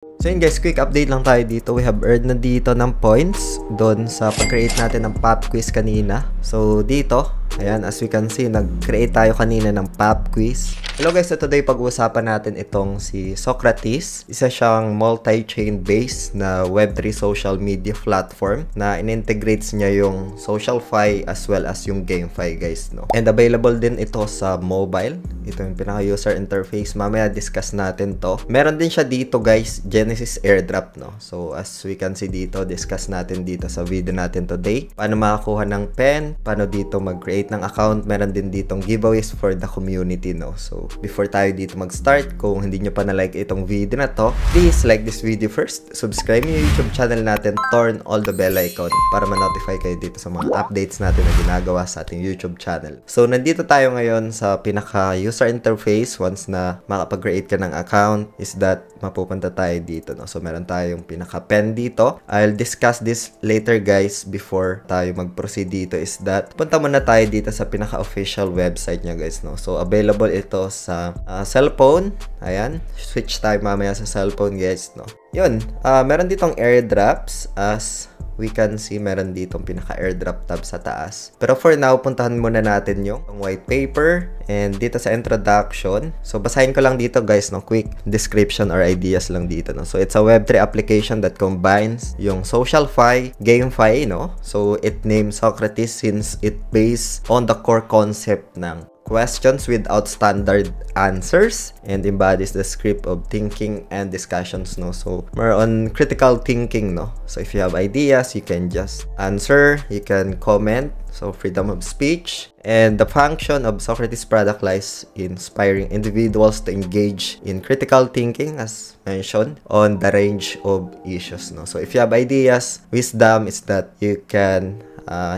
So yun guys, quick update lang tayo dito. We have earned na dito ng points doon sa pag-create natin ng pop quiz kanina. So dito, ayan, as we can see, nag-create tayo kanina ng pop quiz. Hello guys, so today pag-uusapan natin itong si Socrates. Isa siyang multi-chain based na Web3 social media platform na in-integrates niya yung SocialFi as well as yung GameFi guys, no? And available din ito sa mobile. Ito yung pinaka-user interface. Mamaya discuss natin to. Meron din siya dito guys, Genesis airdrop, no? So as we can see dito, discuss natin dito sa video natin today. Paano makakuha ng pen, paano dito mag-create ng account. Meron din ditong giveaways for the community, no? So before tayo dito mag-start, kung hindi nyo pa na-like itong video na to, please like this video first, subscribe yung YouTube channel natin, turn all the bell icon para ma-notify kayo dito sa mga updates natin na ginagawa sa ating YouTube channel. So nandito tayo ngayon sa pinaka-user interface. Once na makapag-create ka ng account, is that mapupunta tayo dito, no? So meron tayong pinaka-pen dito. I'll discuss this later guys before tayo mag-proceed dito, is that punta muna tayo dito sa pinaka-official website niya guys, no? So available ito sa cellphone. Ayan, switch tayo mamaya sa cellphone guys, no? Yun, meron ditong airdrops. As we can see, meron ditong pinaka-airdrop tab sa taas. Pero for now, puntahan muna natin yung white paper. And dito sa introduction, so basahin ko lang dito guys, no? Quick description or ideas lang dito, no? So it's a Web3 application that combines yung SocialFi, GameFi, no? So it named Socrates since it based on the core concept ng questions without standard answers and embodies the script of thinking and discussions, no? So more on critical thinking, no? So if you have ideas, you can just answer, you can comment. So freedom of speech. And the function of Socrates product lies in inspiring individuals to engage in critical thinking, as mentioned, on the range of issues, no? So if you have ideas, wisdom is that you can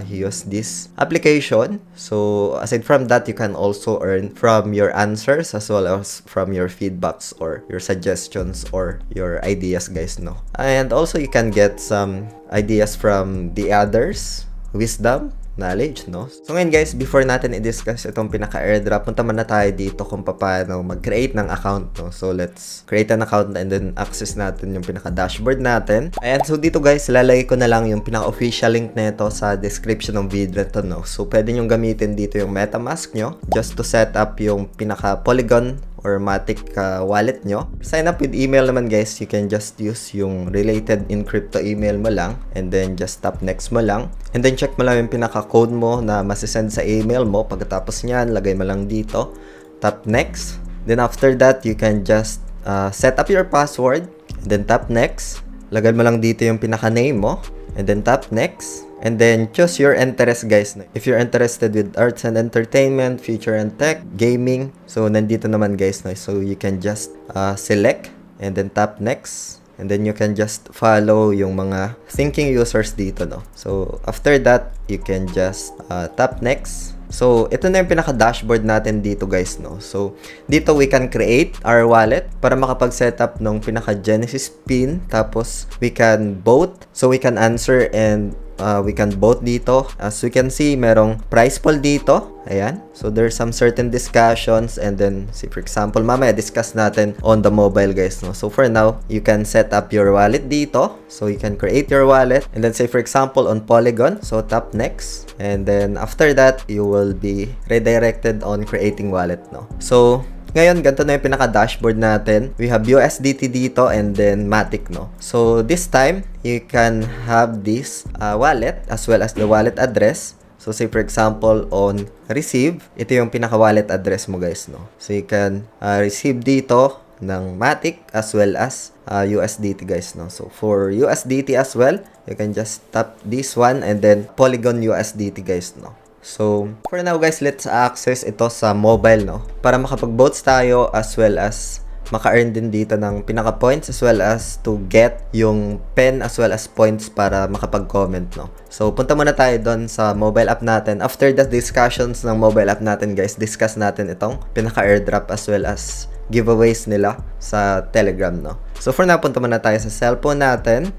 use this application. So aside from that, you can also earn from your answers as well as from your feedbacks or your suggestions or your ideas guys, no? And also you can get some ideas from the others, wisdom, knowledge, no? So ngayon guys, before natin i-discuss itong pinaka-airdrop, punta muna tayo dito kung paano mag-create ng account, no? So let's create an account and then access natin yung pinaka-dashboard natin. Ayan, so dito guys, lalagay ko na lang yung pinaka-official link nito sa description ng video nito, no? So pwede nyo gamitin dito yung MetaMask nyo just to set up yung pinaka-Polygon or Matic wallet nyo. Sign up with email naman guys, you can just use yung related in crypto email mo lang and then just tap next mo lang and then check mo lang yung pinaka-code mo na masisend sa email mo. Pagkatapos nyan, lagay mo lang dito, tap next. Then after that, you can just set up your password and then tap next. Lagay mo lang dito yung pinaka-name mo and then tap next. And then choose your interest guys. If you're interested with arts and entertainment, future and tech, gaming, so nandito naman guys, no? So you can just select and then tap next. And then you can just follow yung mga thinking users dito, no? So after that, you can just tap next. So ito na yung pinaka-dashboard natin dito guys, no? So dito we can create our wallet para makapag-setup ng pinaka-Genesis pin. Tapos we can vote. So we can answer and we can vote dito. As we can see, merong prize poll dito. Ayan. So there's some certain discussions and then see, for example, mamaya discuss natin on the mobile guys, no? So for now, you can set up your wallet dito. So you can create your wallet and then say for example on Polygon. So tap next and then after that, you will be redirected on creating wallet, no? So ngayon, ganito na yung pinaka-dashboard natin. We have USDT dito and then Matic, no? So this time, you can have this wallet as well as the wallet address. So say for example on receive, ito yung pinaka-wallet address mo guys, no? So you can receive dito ng Matic as well as USDT guys, no? So for USDT as well, you can just tap this one and then Polygon USDT guys, no? So, for now guys, let's access ito sa mobile, no? Para makapag-votes tayo as well as maka-earn din dito ng pinaka-points as well as to get yung pen as well as points para makapag-comment, no? So, punta muna tayo doon sa mobile app natin. After the discussions ng mobile app natin guys, discuss natin itong pinaka-airdrop as well as giveaways nila sa Telegram, no? So, for now, punta muna tayo sa cellphone natin.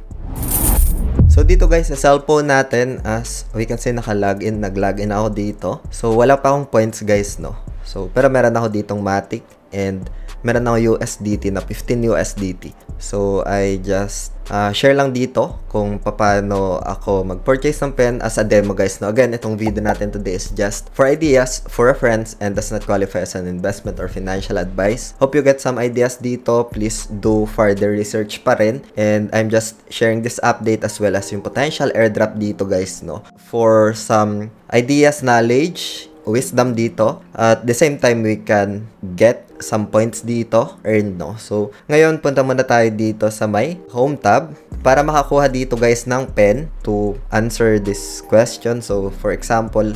So dito guys sa cellphone natin, as we can see, nag-login ako dito. So wala pa akong points guys, no? So pero meron ako ditong Matic and meron ako USDT na 15 USDT. So, I just share lang dito kung paano ako mag-purchase ng pen as a demo, guys. No? Again, itong video natin today is just for ideas, for reference, and does not qualify as an investment or financial advice. Hope you get some ideas dito. Please do further research pa rin. And I'm just sharing this update as well as yung potential airdrop dito, guys. No? For some ideas, knowledge, wisdom dito. At the same time, we can get some points dito, earn, no? So, ngayon, punta muna tayo dito sa may home tab para makakuha dito, guys, ng pen to answer this question. So, for example,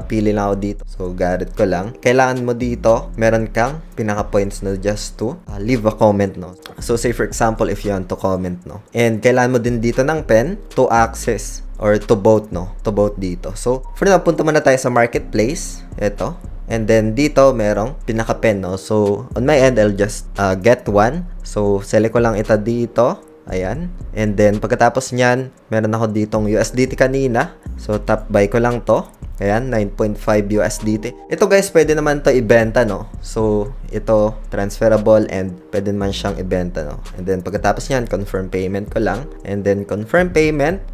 pili lang ako dito. So, garit ko lang. Kailangan mo dito, meron kang pinaka-points na just to leave a comment, no? So, say for example, if you want to comment, no? And kailangan mo din dito ng pen to access or to vote, no? To vote dito. So, for now, punta muna tayo sa marketplace. Ito. And then, dito, merong pinaka-pen, no? So, on my end, I'll just get one. So, select ko lang ito dito. Ayan. And then, pagkatapos nyan, meron ako ditong USDT kanina. So, tap buy ko lang to. Ayan, 9.5 USDT. Ito, guys, pwede naman to ibenta, no? So, ito, transferable and pwede naman siyang ibenta, no? And then, pagkatapos nyan, confirm payment ko lang. And then, confirm payment.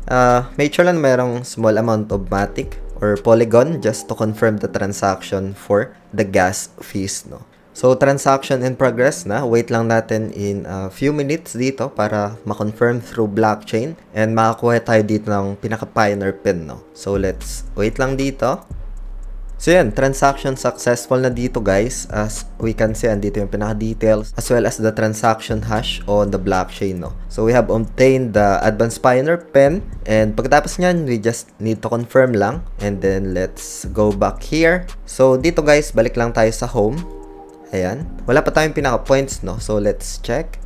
Make sure lang merong small amount of Matic or Polygon just to confirm the transaction for the gas fees, no? So, transaction in progress na. Wait lang natin in a few minutes dito para ma-confirm through blockchain and makakuha tayo dito ng pinaka-pioneer pin, no? So, let's wait lang dito. So, yan. Transaction successful na dito, guys. As we can see, andito yung pinaka-details as well as the transaction hash on the blockchain, no? So, we have obtained the advanced pioneer pen and pagkatapos nyan, we just need to confirm lang and then let's go back here. So, dito, guys, balik lang tayo sa home. Ayan. Wala pa tayong pinaka-points, no? So, let's check.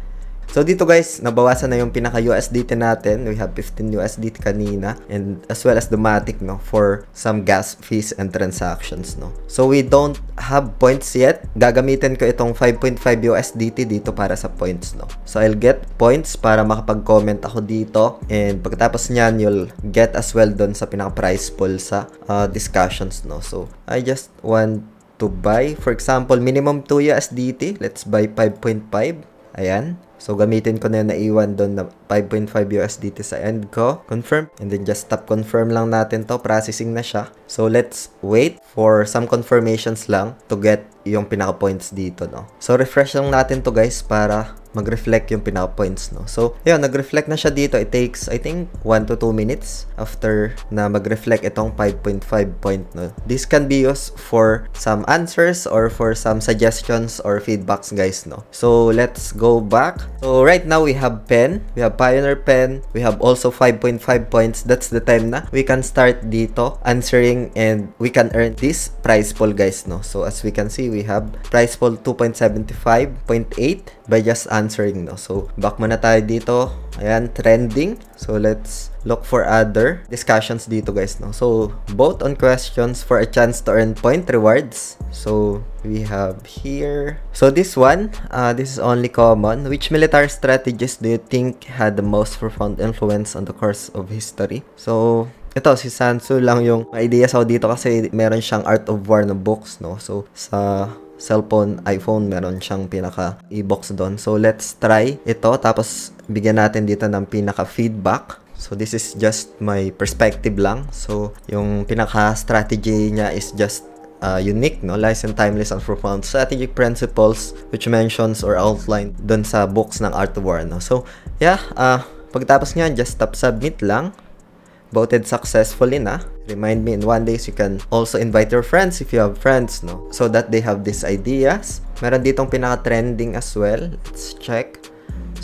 So, dito, guys, nabawasan na yung pinaka-USDT natin. We have 15 USDT kanina and as well as the Matic, no? For some gas fees and transactions, no? So, we don't have points yet. Gagamitin ko itong 5.5 USDT dito para sa points, no? So, I'll get points para makapag-comment ako dito and pagkatapos nyan, you'll get as well dun sa pinaka-price pool sa discussions, no? So, I just want to buy, for example, minimum 2 USDT. Let's buy 5.5. Ayan. So, gamitin ko na yung naiwan doon na 5.5 USDT sa end ko. Confirm. And then, just tap confirm lang natin to. Processing na siya. So, let's wait for some confirmations lang to get yung pinaka-points dito, no? So, refresh lang natin to, guys, para mag-reflect yung pinaka-points, no? So, yun, nag-reflect na siya dito. It takes, I think, 1 to 2 minutes after na mag-reflect itong 5.5 point, no? This can be used for some answers or for some suggestions or feedbacks, guys, no? So, let's go back. So, right now, we have pen. We have Pioneer pen. We have also 5.5 points. That's the time na we can start dito answering and we can earn this prize pool, guys, no? So, as we can see, we have prize pool 2.75.8 by just answering, no? So, back muna tayo dito. Ayan, trending. So, let's look for other discussions dito, guys, no? So, vote on questions for a chance to earn point rewards. So, we have here. So, this one, this is only common. Which military strategies do you think had the most profound influence on the course of history? So, ito, si Sun Tzu lang yung ideas ako dito kasi meron siyang Art of War na books, no? So, sa cellphone, iPhone, meron siyang pinaka e-box doon. So, let's try ito. Tapos, bigyan natin dito ng pinaka feedback. So, this is just my perspective lang. So, yung pinaka strategy niya is just unique, no? Lies and timeless and profound strategic principles which mentions or outlined doon sa books ng Art of War, no? So, yeah, pagtapos niyan, just tap submit lang. Voted successfully na. Remind me in 1 day you can also invite your friends if you have friends, no? So that they have these ideas. Meron ditong pinaka-trending as well. Let's check.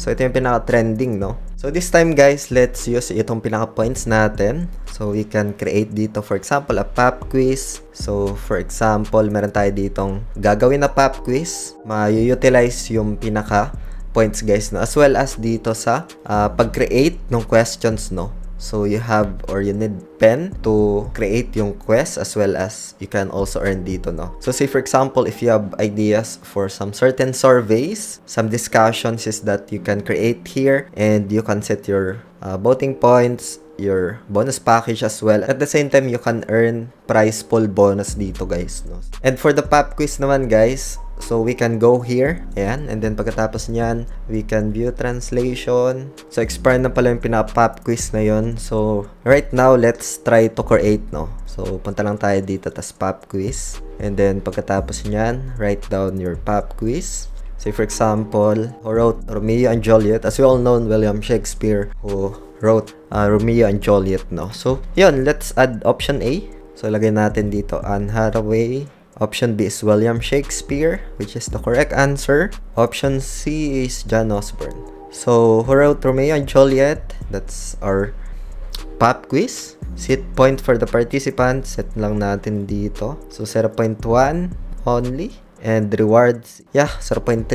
So ito yung pinaka-trending, no? So this time, guys, let's use itong pinaka-points natin. So we can create dito, for example, a pop quiz. So for example, meron tayo ditong gagawin na pop quiz. Ma-utilize yung pinaka-points, guys, no? As well as dito sa pag-create ng questions, no? So, you have or you need pen to create yung quest as well as you can also earn dito, no? So, say for example, if you have ideas for some certain surveys, some discussions is that you can create here and you can set your voting points, your bonus package as well. At the same time, you can earn prize pool bonus dito, guys, no? And for the pop quiz naman, guys, So we can go here. Ayan. And then pagkatapos nyan, we can view translation. So expire na pala yung pinaka-pop quiz na yun. So right now, let's try to create, no? So punta lang tayo dito, tas pop quiz. And then pagkatapos nyan, write down your pop quiz. Say for example, who wrote Romeo and Juliet? As we all know, William Shakespeare who wrote Romeo and Juliet, no? So yun, let's add option A. So lagay natin dito Anne Hathaway. Option B is William Shakespeare, which is the correct answer. Option C is John Osborne. So who wrote Romeo and Juliet? That's our pop quiz. Set point for the participants. Set lang natin dito. So 0.1 only. And rewards, yeah, 0.3.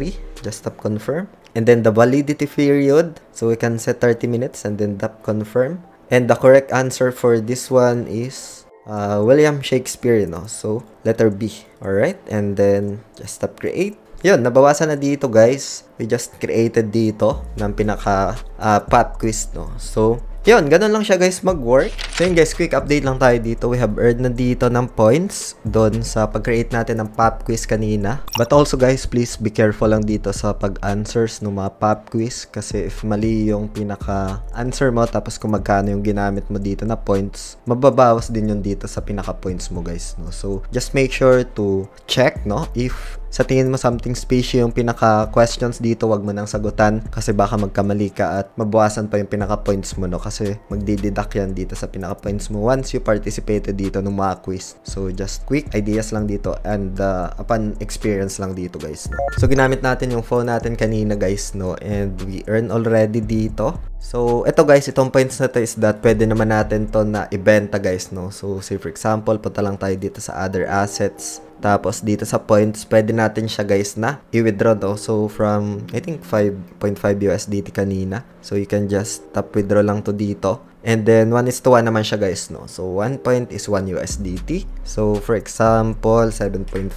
Just tap confirm. And then the validity period. So we can set 30 minutes and then tap confirm. And the correct answer for this one is William Shakespeare, no? So letter B. Alright. And then just tap create. Yun, nabawasan na dito guys. We just created dito ng pinaka pop quiz, no? So yun, ganun lang siya guys mag-work. So yun guys, quick update lang tayo dito. We have earned na dito ng points doon sa pag-create natin ng pop quiz kanina. But also guys, please be careful lang dito sa pag-answers ng mga pop quiz. Kasi if mali yung pinaka-answer mo, tapos kung magkano yung ginamit mo dito na points, mababawas din yun dito sa pinaka-points mo guys, no? So just make sure to check, no? If sa tingin mo something fishy yung pinaka-questions dito, wag mo nang sagutan kasi baka magkamali ka at mabawasan pa yung pinaka-points mo, no? Kasi magdideduct yan dito sa pinaka-points mo once you participated dito ng mga quiz. So just quick ideas lang dito and upon experience lang dito guys, no? So ginamit natin yung phone natin kanina guys, no? And we earn already dito. So ito guys, itong points na to is that pwede naman natin to na ibenta guys, no? So say for example, punta lang tayo dito sa other assets. Tapos dito sa points, pwede natin siya guys na i-withdraw, no? So from I think 5.5 USDT kanina. So you can just tap withdraw lang to dito. And then 1:1 naman siya guys, no? So 1 point is 1 USDT. So for example, 7.5.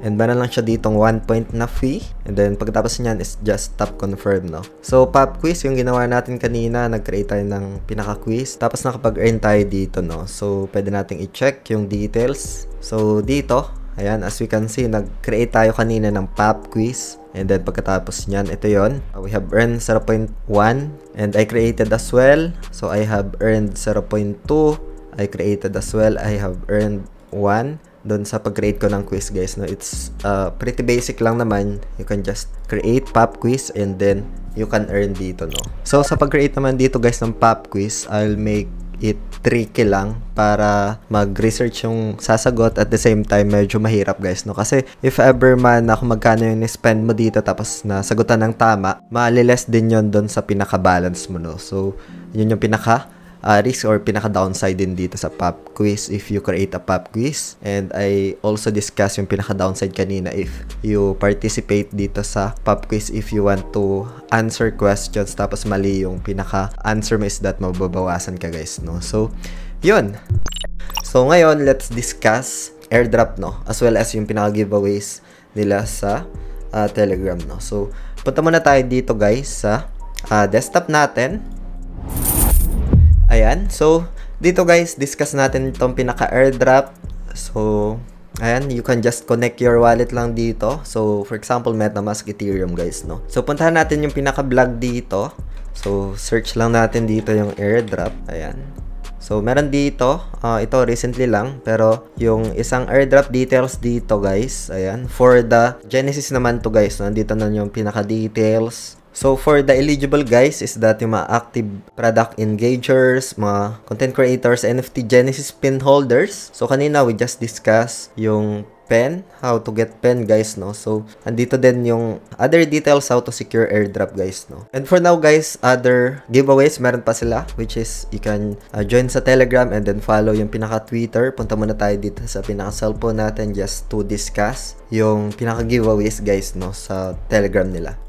And meron lang siya ditong 1 point na fee. And then pagkatapos niyan is just tap confirm, no? So pop quiz yung ginawa natin kanina, nag-create tayo ng pinaka-quiz. Tapos nakapag-earn tayo dito, no? So pwede nating i-check yung details. So dito, ayan, as we can see, nag-create tayo kanina ng pop quiz. And then pagkatapos nyan, ito yon. We have earned 0.1. And I created as well. So I have earned 0.2. I created as well. I have earned 1. Doon sa pag-create ko ng quiz guys, no? It's pretty basic lang naman. You can just create pop quiz and then you can earn dito, no? So sa pag-create naman dito guys ng pop quiz, I'll make it tricky lang para mag-research yung sasagot at the same time medyo mahirap guys, no? Kasi if ever man ako magkano yung spend mo dito tapos nasagutan ng tama, maliles din yon doon sa pinaka-balance mo, no? So yun yung pinaka risk or pinaka-downside din dito sa pop quiz if you create a pop quiz. And I also discuss yung pinaka-downside kanina if you participate dito sa pop quiz, if you want to answer questions tapos mali yung pinaka-answer mo is that mababawasan ka guys, no? So yun. So ngayon, let's discuss airdrop, no? As well as yung pinaka-giveaways nila sa Telegram, no? So punta muna tayo dito guys sa desktop natin. Ayan, so dito guys, discuss natin itong pinaka-airdrop. So ayan, you can just connect your wallet lang dito. So for example, MetaMask, Ethereum guys, no? So puntahan natin yung pinaka-blog dito. So search lang natin dito yung airdrop. Ayan. So meron dito, ito recently lang, pero yung isang airdrop details dito guys, ayan. For the Genesis naman to guys, no? Nandito na yung pinaka-details. So, for the eligible guys is that yung mga active product engagers, mga content creators, NFT Genesis pin holders. So, kanina we just discussed yung pen, how to get pen guys, no? So, andito din yung other details how to secure airdrop guys, no? And for now guys, other giveaways, meron pa sila, which is you can join sa Telegram and then follow yung pinaka-Twitter. Punta muna tayo dito sa pinaka-cellphone natin just to discuss yung pinaka-giveaways guys, no? Sa Telegram nila.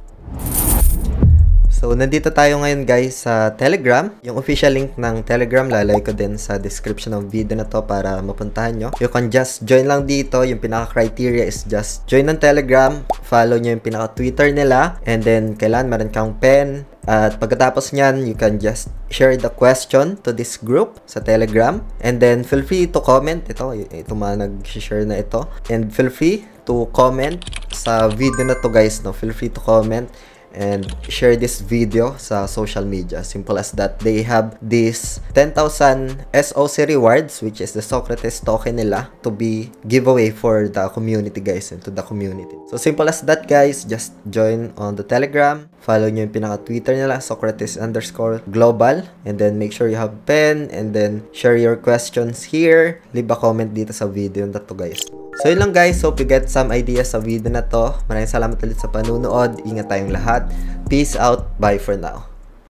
So, nandito tayo ngayon guys sa Telegram. Yung official link ng Telegram, lalagay ko din sa description ng video na to para mapuntahan nyo. You can just join lang dito. Yung pinaka-criteria is just join ng Telegram, follow nyo yung pinaka-Twitter nila, and then kailan meron kang pen. At pagkatapos nyan, you can just share the question to this group sa Telegram. And then, feel free to comment. Ito mga nag-share na ito. And feel free to comment sa video na to guys, no? Feel free to comment and share this video sa social media. Simple as that. They have this 10,000 SOC rewards, which is the Socrates token nila, to be giveaway for the community guys, and to the community. So simple as that guys. Just join on the Telegram. Follow nyo yung pinaka-Twitter nila, Socrates_global. And then make sure you have pen. And then share your questions here. Leave a comment dito sa video na to guys. So yun lang guys, hope you get some ideas sa video na to. Maraming salamat ulit sa panunood. Ingat tayong lahat. Peace out. Bye for now.